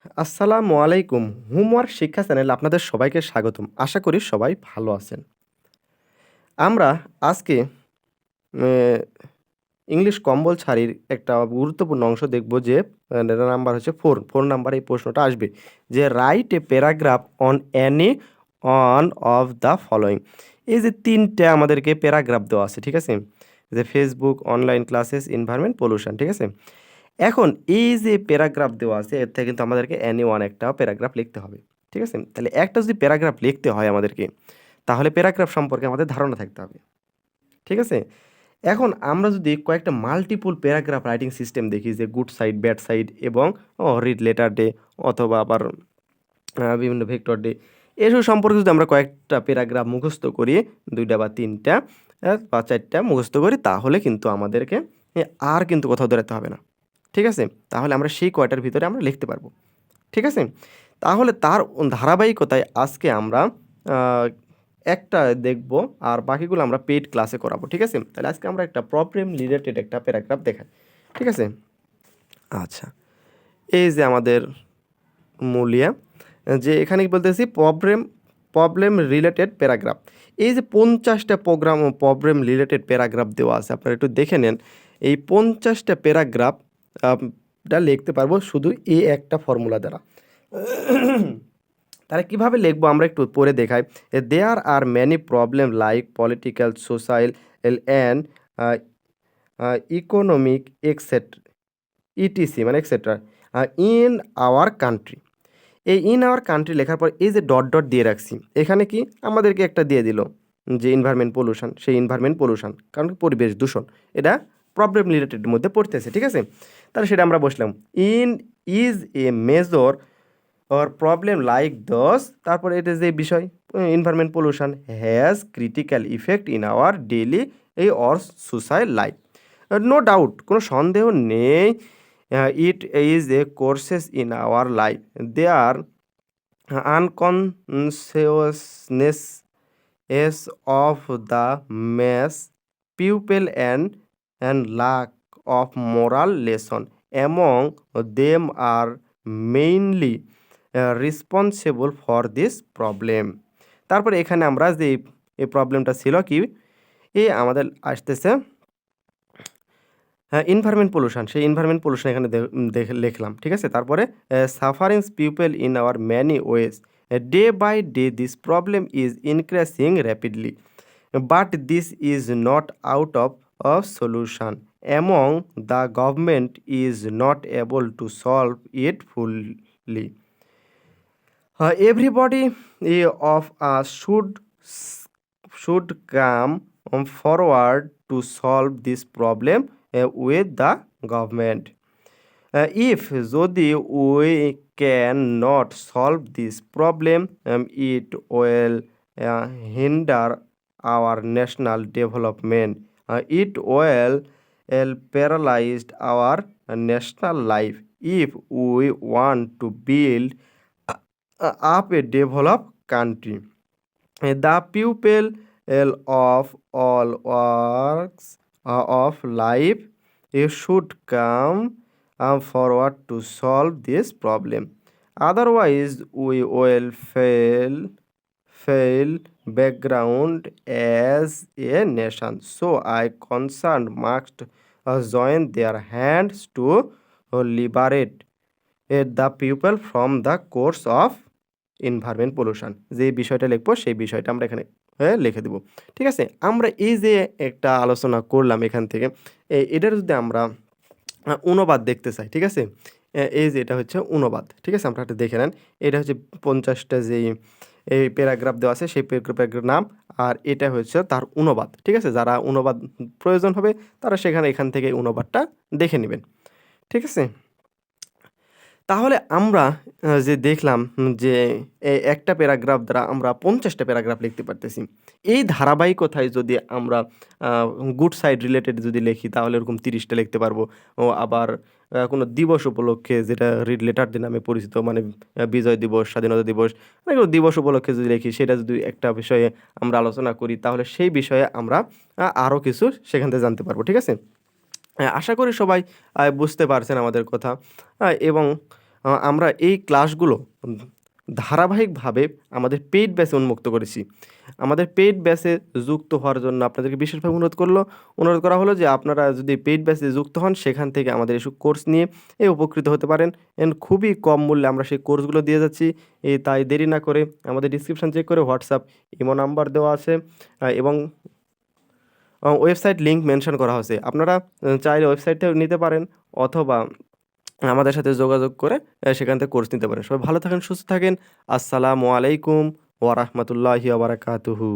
আসসালামু আলাইকুম। হোমওয়ার্ক শিক্ষা চ্যানেলে আপনাদের সবাইকে স্বাগতম। আশা করি সবাই ভালো আছেন। আমরা আজকে এ ইংলিশ কম্পালসারির একটা গুরুত্বপূর্ণ অংশ দেখব যে এটার নাম্বার হচ্ছে 4 নাম্বার এই প্রশ্নটা আসবে যে write a paragraph on Annie on of the following. এই যে ৩ টে আমাদেরকে প্যারাগ্রাফ দেওয়া আছে, ঠিক আছে? যে Facebook, online classes, environment, pollution, ঠিক আছে? এখন এই যে প্যারাগ্রাফ দেওয়া আছে এর থেকে কিন্তু আমাদেরকে অ্যানি ওয়ান একটা প্যারাগ্রাফ লিখতে হবে। ঠিক আছে? তাহলে একটা যদি প্যারাগ্রাফ লিখতে হয় আমাদেরকে, তাহলে প্যারাগ্রাফ সম্পর্কে আমাদের ধারণা থাকতে হবে। ঠিক আছে? এখন আমরা যদি কয়েকটা মাল্টিপল প্যারাগ্রাফ রাইটিং সিস্টেম দেখি যে গুড সাইড, ব্যাড সাইড এবং রিড লেটার ডে অথবা আবার বিভিন্ন ভেক্টর ডে এসব সম্পর্কে যদি আমরা কয়েকটা প্যারাগ্রাফ মুখস্থ করি ২ টা বা ৩ টা বা ৪ টা মুখস্থ করি তাহলে কিন্তু আমাদেরকে আর কিন্তু কোথাও দৌড়াতে হবে না। ঠিক আছে? তাহলে আমরা সেই কয়টার ভিতরে আমরা লিখতে পারবো। ঠিক আছে? তাহলে তার ধারাবাহিকতায় আজকে আমরা আ একটা দেখব আর বাকিগুলো আমরা পেইড ক্লাসে করাবো। ঠিক আছে? তাহলে আজকে আমরা একটা প্রবলেম রিলেটেড একটা প্যারাগ্রাফ দেখাই। ঠিক আছে? আচ্ছা। এই যে আমাদের মূলিয়া যে এখানে কি বলতেছি প্রবলেম রিলেটেড প্যারাগ্রাফ। এই যে ৫০ টা প্রবলেম রিলেটেড প্যারাগ্রাফ দেওয়া আছে আপনারা একটু দেখে নেন। এই ৫০ টা প্যারাগ্রাফ টা লিখতে পারবো শুধু এই একটা ফর্মুলা দ্বারা। তাহলে কিভাবে লিখবো আমরা একটু পড়ে দেখাই। There are many problem like political, social and uh uh economic ETC মানে এটসেট্রা ইন আওয়ার কান্ট্রি। এই ইন আওয়ার কান্ট্রি লেখার পর এই যে ডট, ডট দিয়ে রাখছি, এখানে কি আমাদেরকে একটা দিয়ে দিল যে এনভায়রনমেন্ট পলিউশন, সেই এনভায়রনমেন্ট পলিউশন কারণ কি পরিবেশ দূষণ। এটা প্রবলেম রিলেটেড এর মধ্যে পড়তেছে, ঠিক আছে? তাহলে সেটা আমরা বসলাম। In is a major or problem like those তারপরে এটা যে বিষয় environment pollution has critical effect in our daily or social life. No doubt কোনো সন্দেহ নেই it is a courses in our life. Their unconsciousness is of the mass pupil and lack of moral lesson among them are mainly responsible for this problem. তারপরে এখানে আমরা যে এই প্রবলেমটা ছিল কি আমাদের আসতেছে হ্যাঁ, এনভায়রনমেন্ট পলিউশন। সেই এনভায়রনমেন্ট পলিউশন এখানে দেখে লিখলাম। ঠিক আছে? তারপরে sufferings people in our many ways. Day by day this problem is increasing rapidly. But this is not out of solution. Among the government is not able to solve it fully. Everybody of us should come forward to solve this problem with the government. If যদি we cannot solve this problem, it will hinder our national development. It will paralyze our national life. If we want to build up a developed country, the pupil of all works of life should come forward to solve this problem. Otherwise, we will fail background as a nation. So, I concerned must join their hands to liberate the people from the course of environment pollution. যে বিষয়টা লিখবো সেই বিষয়টা আমরা এখানে লিখে দেবো। ঠিক আছে? আমরা এই যে একটা আলোচনা করলাম এখান থেকে এটার যদি আমরা অনুবাদ দেখতে চাই, ঠিক আছে? এই যে এটা হচ্ছে অনুবাদ। ঠিক আছে? আপনারা একটু দেখে নেন। এটা হচ্ছে ৫০ টা যেই এই প্যারাগ্রাফ দেওয়া আছে সেই প্যারাগ্রাফের নাম আর এটা হচ্ছে তার অনুবাদ। ঠিক আছে? যারা অনুবাদ প্রয়োজন হবে তারা এখান থেকে অনুবাদটা দেখে নিবেন। ঠিক আছে? তাহলে আমরা যে দেখলাম যে একটা প্যারাগ্রাফ দ্বারা আমরা ৫০ টা প্যারাগ্রাফ লিখতে পারতেছি। এই ধারাবাহিকতায় যদি আমরা আ গুড সাইড রিলেটেড যদি লিখি তাহলে এরকম ৩০ টা লিখতে পারবো। আবার কোনো দিবস উপলক্ষে যেটা রিড লেটার ডে নামে পরিচিত মানে বিজয় দিবস, স্বাধীনতা দিবস মানে কোনো দিবস উপলক্ষে যদি লিখি সেটা যদি একটা বিষয়ে আমরা আলোচনা করি তাহলে সেই বিষয়ে আমরা আরও কিছু সেখান থেকে জানতে পারবো। ঠিক আছে? আশা করি সবাই বুঝতে পারছেন আমাদের কথা এবং আমরা এই ক্লাসগুলো ধারাবাহিকভাবে আমাদের পেইড ব্যাচে উন্মুক্ত করেছি। আমাদের পেইড ব্যাচে যুক্ত হওয়ার জন্য আপনাদেরকে বিশেষভাবে অনুরোধ করা হলো যে আপনারা যদি পেইড ব্যাচে যুক্ত হন সেখান থেকে আমাদের এসব কোর্স নিয়ে উপকৃত হতে পারেন। খুবই কম মূল্যে আমরা সেই কোর্সগুলো দিয়ে যাচ্ছি। তাই দেরি না করে আমাদের ডেসক্রিপশন চেক করে হোয়াটসঅ্যাপ, ইমো নাম্বার দেওয়া আছে এবং ওয়েবসাইট লিঙ্ক মেনশন করা হয়েছে। আপনারা চাইলে ওয়েবসাইট থেকেও নিতে পারেন অথবা আমাদের সাথে যোগাযোগ করে সেখান থেকে কোর্স নিতে পারেন। সবাই ভালো থাকেন, সুস্থ থাকেন। আসসালামু আলাইকুম ওয়া রাহমাতুল্লাহি ওয়া বারাকাতুহু।